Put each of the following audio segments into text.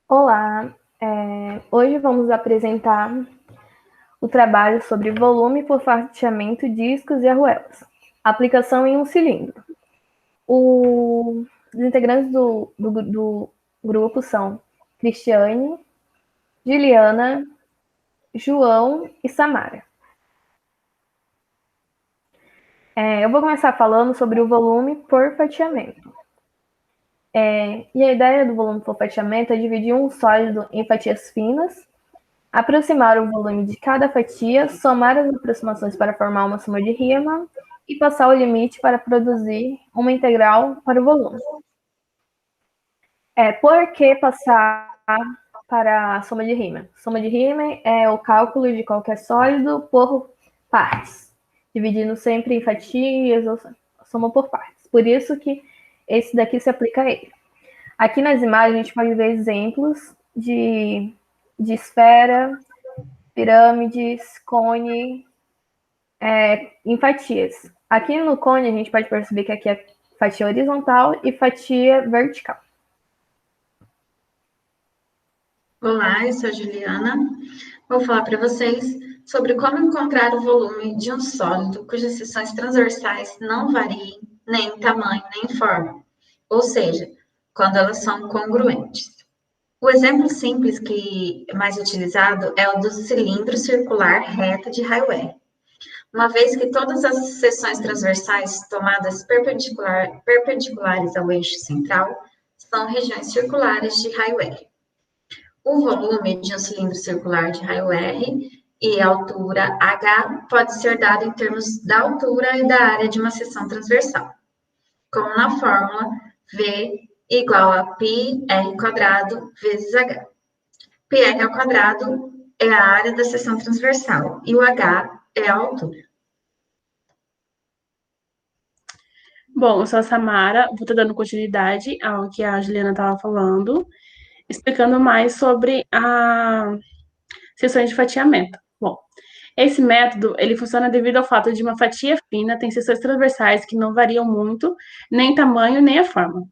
Olá, hoje vamos apresentar o trabalho sobre volume por fatiamento, discos e arruelas. Aplicação em um cilindro. Os integrantes do grupo são Cristiane, Juliana, João e Samara. Eu vou começar falando sobre o volume por fatiamento. E a ideia do volume por fatiamento é dividir um sólido em fatias finas, aproximar o volume de cada fatia, somar as aproximações para formar uma soma de Riemann e passar o limite para produzir uma integral para o volume. Por que passar para a soma de Riemann? Soma de Riemann é o cálculo de qualquer sólido por partes, dividindo sempre em fatias ou soma por partes. Por isso que esse daqui se aplica a ele. Aqui nas imagens a gente pode ver exemplos de esfera, pirâmides, cone, em fatias. Aqui no cone a gente pode perceber que aqui é fatia horizontal e fatia vertical. Olá, eu sou a Juliana. Vou falar para vocês sobre como encontrar o volume de um sólido cujas seções transversais não variem nem em tamanho nem em forma, ou seja, quando elas são congruentes. O exemplo simples que é mais utilizado é o do cilindro circular reto de raio-R, uma vez que todas as seções transversais tomadas perpendiculares ao eixo central são regiões circulares de raio-R. O volume de um cilindro circular de raio R e a altura h pode ser dado em termos da altura e da área de uma seção transversal, como na fórmula V igual a πr² vezes h. πr ao quadrado é a área da seção transversal e o h é a altura. Bom, eu sou a Samara, vou estar dando continuidade ao que a Juliana estava falando, explicando mais sobre as seções de fatiamento. Bom, esse método, ele funciona devido ao fato de uma fatia fina tem seções transversais que não variam muito, nem tamanho, nem a forma.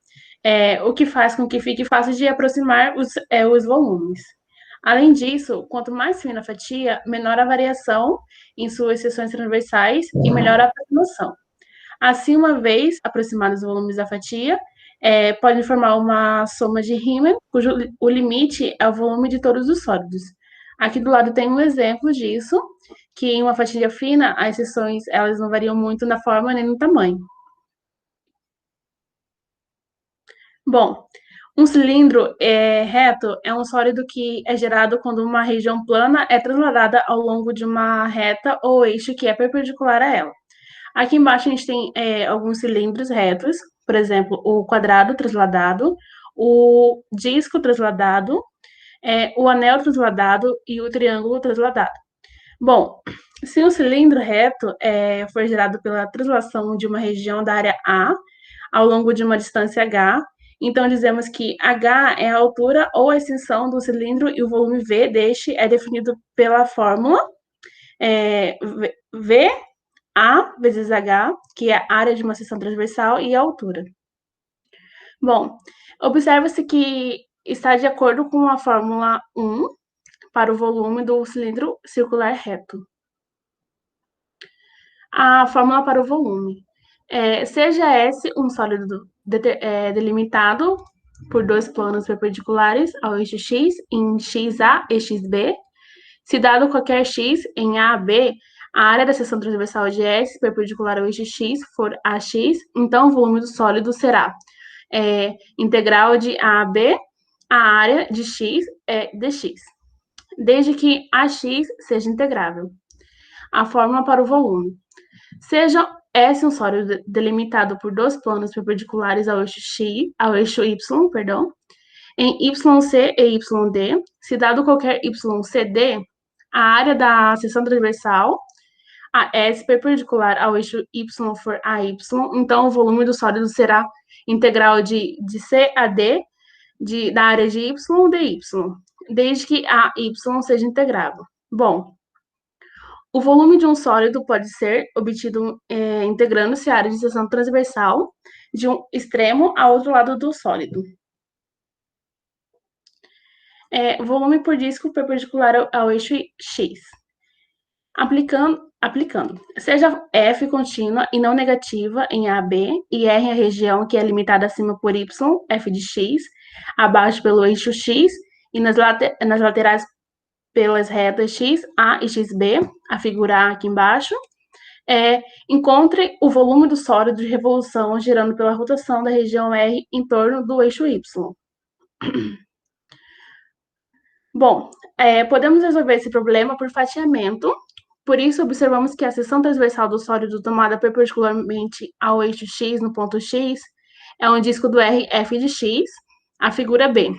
O que faz com que fique fácil de aproximar os volumes. Além disso, quanto mais fina a fatia, menor a variação em suas seções transversais e melhor a aproximação. Assim, uma vez aproximados os volumes da fatia, pode formar uma soma de Riemann, cujo o limite é o volume de todos os sólidos. Aqui do lado tem um exemplo disso, que em uma fatia fina, as seções elas não variam muito na forma nem no tamanho. Bom, um cilindro reto é um sólido que é gerado quando uma região plana é trasladada ao longo de uma reta ou eixo que é perpendicular a ela. Aqui embaixo a gente tem alguns cilindros retos, por exemplo, o quadrado trasladado, o disco trasladado, o anel trasladado e o triângulo trasladado. Bom, se um cilindro reto for gerado pela translação de uma região da área A ao longo de uma distância h, então dizemos que h é a altura ou a extensão do cilindro e o volume V deste é definido pela fórmula V a vezes H, que é a área de uma seção transversal, e a altura. Bom, observa-se que está de acordo com a fórmula 1 para o volume do cilindro circular reto. A fórmula para o volume. Seja S um sólido delimitado por dois planos perpendiculares ao eixo x em xa e xb, se dado qualquer x em AB, a área da seção transversal de S perpendicular ao eixo x for AX, então o volume do sólido será integral de A a B, a área de x é dx, desde que AX seja integrável. A fórmula para o volume. Seja S um sólido delimitado por dois planos perpendiculares ao eixo y, em YC e YD, se dado qualquer YCD, a área da seção transversal, a S perpendicular ao eixo Y for AY, então o volume do sólido será integral de C a D, da área de Y dy, desde que a Y seja integrável. Bom, o volume de um sólido pode ser obtido integrando-se a área de seção transversal de um extremo ao outro lado do sólido. volume por disco perpendicular ao eixo X. Aplicando. Seja F contínua e não negativa em AB e R a região que é limitada acima por Y, F de X, abaixo pelo eixo X e nas laterais pelas retas X, A e XB, a figura A aqui embaixo. Encontre o volume do sólido de revolução girando pela rotação da região R em torno do eixo Y. Bom, podemos resolver esse problema por fatiamento. Por isso, observamos que a seção transversal do sólido tomada perpendicularmente ao eixo X no ponto X é um disco do R F de X, a figura B.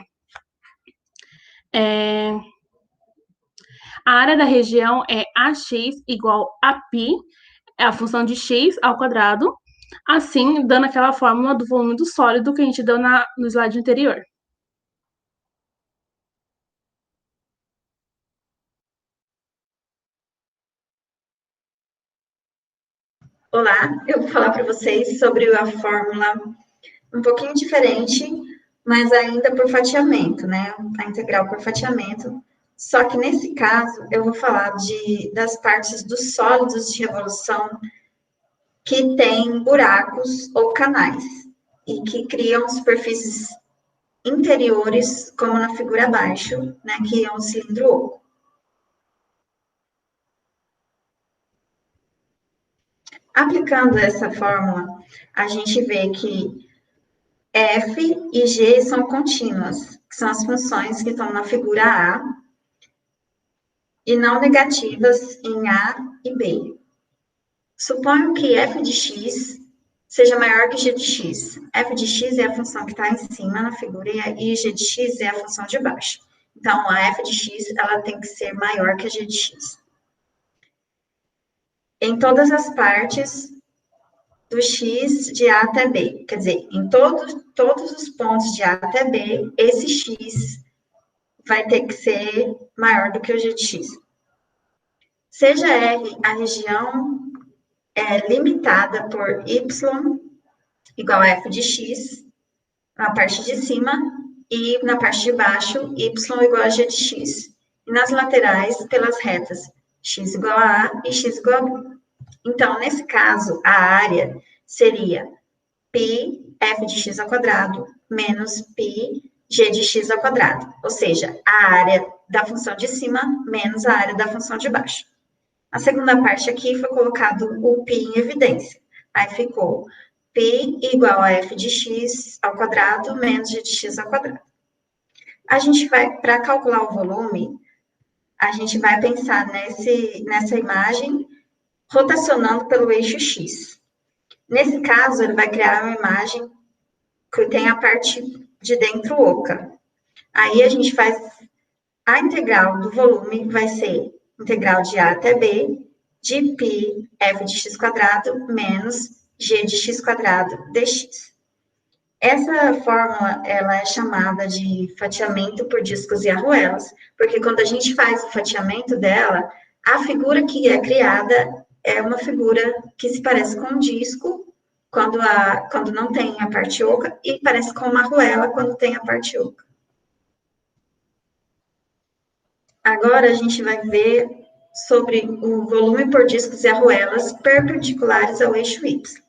A área da região é AX igual a π, é a função de x ao quadrado, assim, dando aquela fórmula do volume do sólido que a gente deu no slide anterior. Olá, eu vou falar para vocês sobre a fórmula um pouquinho diferente, mas ainda por fatiamento, né? A integral por fatiamento. Só que nesse caso, eu vou falar das partes dos sólidos de revolução que têm buracos ou canais e que criam superfícies interiores, como na figura abaixo, né? Que é um cilindro oco. Aplicando essa fórmula, a gente vê que F e G são contínuas, que são as funções que estão na figura A, e não negativas em A e B. Suponho que f de x seja maior que g de x. F de x é a função que está em cima na figura e g de x é a função de baixo. Então, a f de x ela tem que ser maior que a g de x. Em todas as partes do x de A até B. Quer dizer, em todos os pontos de A até B, esse x vai ter que ser maior do que o g de x. Seja R a região limitada por y igual a f de x na parte de cima e na parte de baixo y igual a g de x. E nas laterais, pelas retas x igual a A e x igual a B. Então, nesse caso, a área seria π f de x ao quadrado menos π g de x ao quadrado. Ou seja, a área da função de cima menos a área da função de baixo. A segunda parte aqui foi colocado o π em evidência. Aí ficou π igual a f de x ao quadrado menos g de x ao quadrado. A gente vai, para calcular o volume, a gente vai pensar nessa imagem rotacionando pelo eixo x. Nesse caso, ele vai criar uma imagem que tem a parte de dentro oca. Aí a gente faz a integral do volume, vai ser integral de A até B, de π f de x quadrado menos g de x quadrado dx. Essa fórmula, ela é chamada de fatiamento por discos e arruelas, porque quando a gente faz o fatiamento dela, a figura que é criada é uma figura que se parece com um disco, quando não tem a parte oca, e parece com uma arruela quando tem a parte oca. Agora a gente vai ver sobre o volume por discos e arruelas perpendiculares ao eixo Y.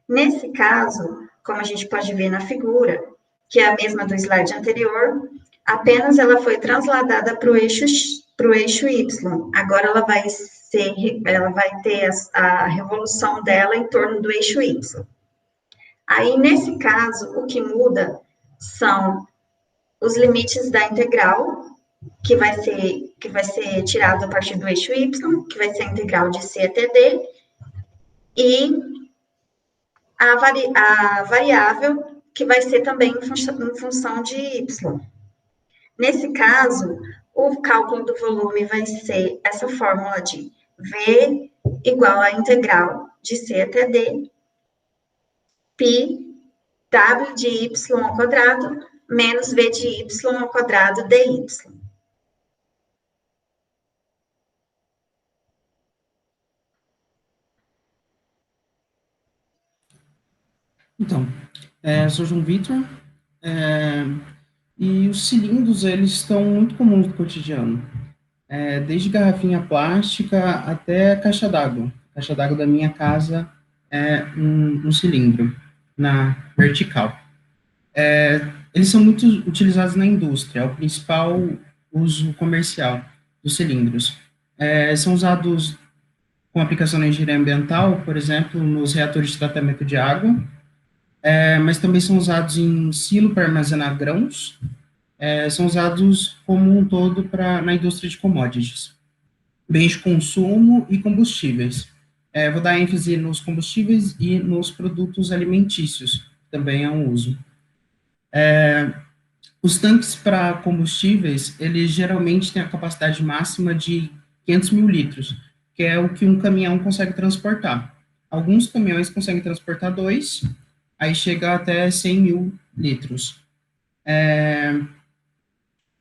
Nesse caso, como a gente pode ver na figura, que é a mesma do slide anterior, apenas ela foi transladada para o eixo Y. Agora ela vai ter a revolução dela em torno do eixo Y. Aí, nesse caso, o que muda são os limites da integral, que vai ser tirado a partir do eixo Y, que vai ser a integral de C até D, e a variável, que vai ser também em função de Y. Nesse caso, o cálculo do volume vai ser essa fórmula de V igual à integral de C até D, π W de Y ao quadrado, menos V de Y ao quadrado dy. Então, sou João Vitor, E os cilindros, eles estão muito comuns no cotidiano, desde garrafinha plástica até caixa d'água. A caixa d'água da minha casa é um cilindro na vertical. Eles são muito utilizados na indústria, é o principal uso comercial dos cilindros. São usados com aplicação na engenharia ambiental, por exemplo, nos reatores de tratamento de água, mas também são usados em silo para armazenar grãos, são usados como um todo na indústria de commodities, bens de consumo e combustíveis. Vou dar ênfase nos combustíveis e nos produtos alimentícios, também é um uso. Os tanques para combustíveis, eles geralmente têm a capacidade máxima de 500 mil litros, que é o que um caminhão consegue transportar. Alguns caminhões conseguem transportar 2, aí chega até 100 mil litros.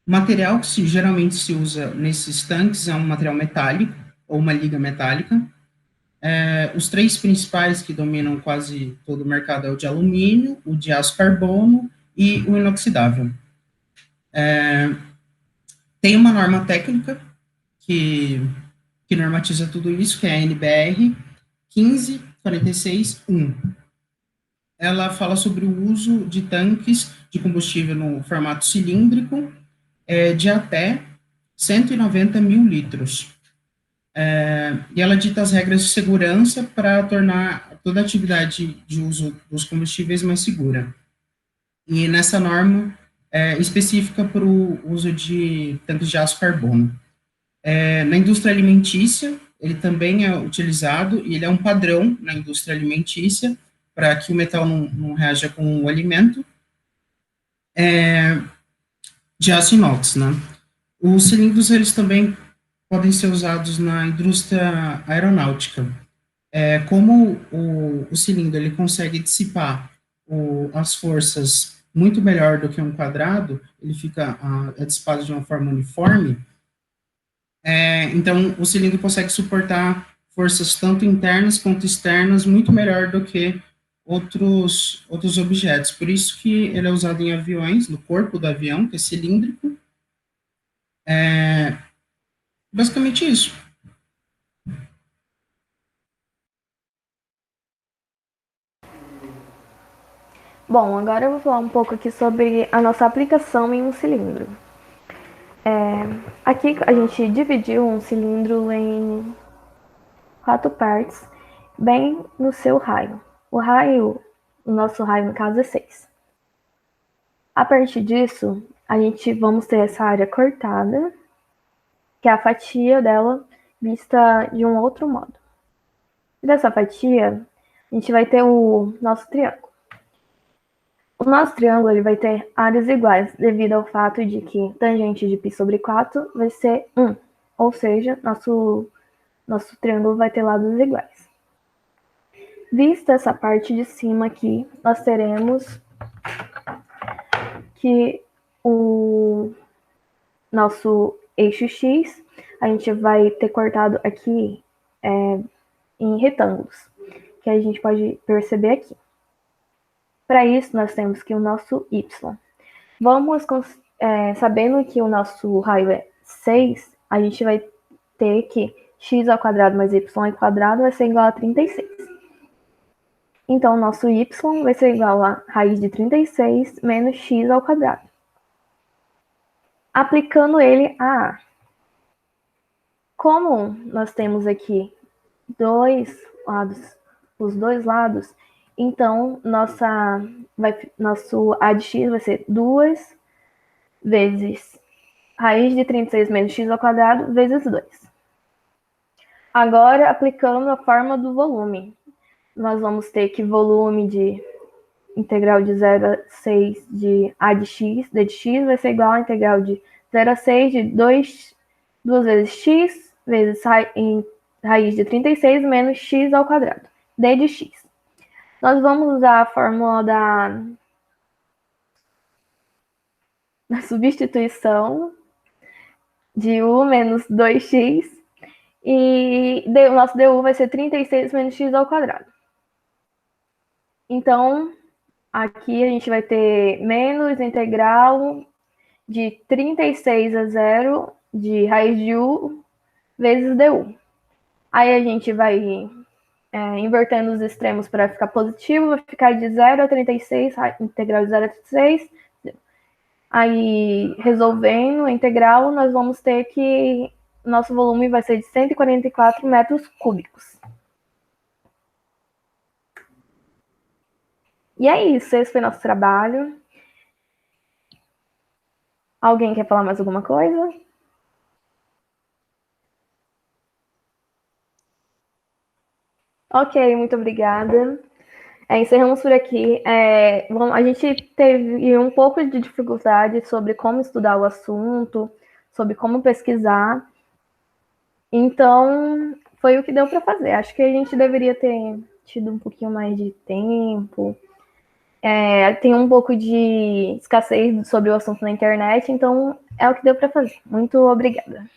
O material que geralmente se usa nesses tanques é um material metálico, ou uma liga metálica. Os 3 principais que dominam quase todo o mercado é o de alumínio, o de aço carbono e o inoxidável. Tem uma norma técnica que normatiza tudo isso, que é a NBR 15461. Ela fala sobre o uso de tanques de combustível no formato cilíndrico de até 190 mil litros. E ela dita as regras de segurança para tornar toda a atividade de uso dos combustíveis mais segura. E nessa norma específica para o uso de tanques de aço carbono. Na indústria alimentícia, ele também é utilizado, e ele é um padrão na indústria alimentícia, para que o metal não reaja com o alimento, de aço inox, né? Os cilindros, eles também podem ser usados na indústria aeronáutica. Como o cilindro ele consegue dissipar as forças muito melhor do que um quadrado, ele fica dissipado de uma forma uniforme, então o cilindro consegue suportar forças tanto internas quanto externas muito melhor do que outros objetos. Por isso que ele é usado em aviões, no corpo do avião, que é cilíndrico. Basicamente isso. Bom, agora eu vou falar um pouco aqui sobre a nossa aplicação em um cilindro. Aqui a gente dividiu um cilindro em 4 partes, bem no seu raio. O nosso raio no caso é 6. A partir disso, vamos ter essa área cortada, que é a fatia dela vista de um outro modo. Dessa fatia, a gente vai ter o nosso triângulo. O nosso triângulo ele vai ter áreas iguais, devido ao fato de que tangente de π sobre 4 vai ser 1, ou seja, nosso triângulo vai ter lados iguais. Vista essa parte de cima aqui, nós teremos que o nosso eixo X, a gente vai ter cortado aqui em retângulos, que a gente pode perceber aqui. Para isso, nós temos que o nosso Y. Sabendo que o nosso raio é 6, a gente vai ter que x ao quadrado mais y ao quadrado vai ser igual a 36. Então, o nosso y vai ser igual a raiz de 36 menos x ao quadrado. Aplicando ele a A. Como nós temos aqui os dois lados, então nosso A de x vai ser 2 vezes raiz de 36 menos x ao quadrado vezes 2. Agora, aplicando a fórmula do volume, nós vamos ter que volume de integral de 0 a 6 de A de x, d de x, vai ser igual a integral de 0 a 6 de 2 vezes x vezes raiz de 36 menos x ao quadrado, d de x. Nós vamos usar a fórmula da substituição de u menos 2x, e o nosso du vai ser 36 menos x ao quadrado. Então, aqui a gente vai ter menos integral de 36 a 0 de raiz de U vezes du. Aí a gente vai invertendo os extremos para ficar positivo, vai ficar de 0 a 36, integral de 0 a 36. Aí, resolvendo a integral, nós vamos ter que nosso volume vai ser de 144 metros cúbicos. E é isso, esse foi nosso trabalho. Alguém quer falar mais alguma coisa? Ok, muito obrigada. Encerramos por aqui. A gente teve um pouco de dificuldade sobre como estudar o assunto, sobre como pesquisar. Então, foi o que deu para fazer. Acho que a gente deveria ter tido um pouquinho mais de tempo. Tem um pouco de escassez sobre o assunto na internet, então é o que deu para fazer. Muito obrigada.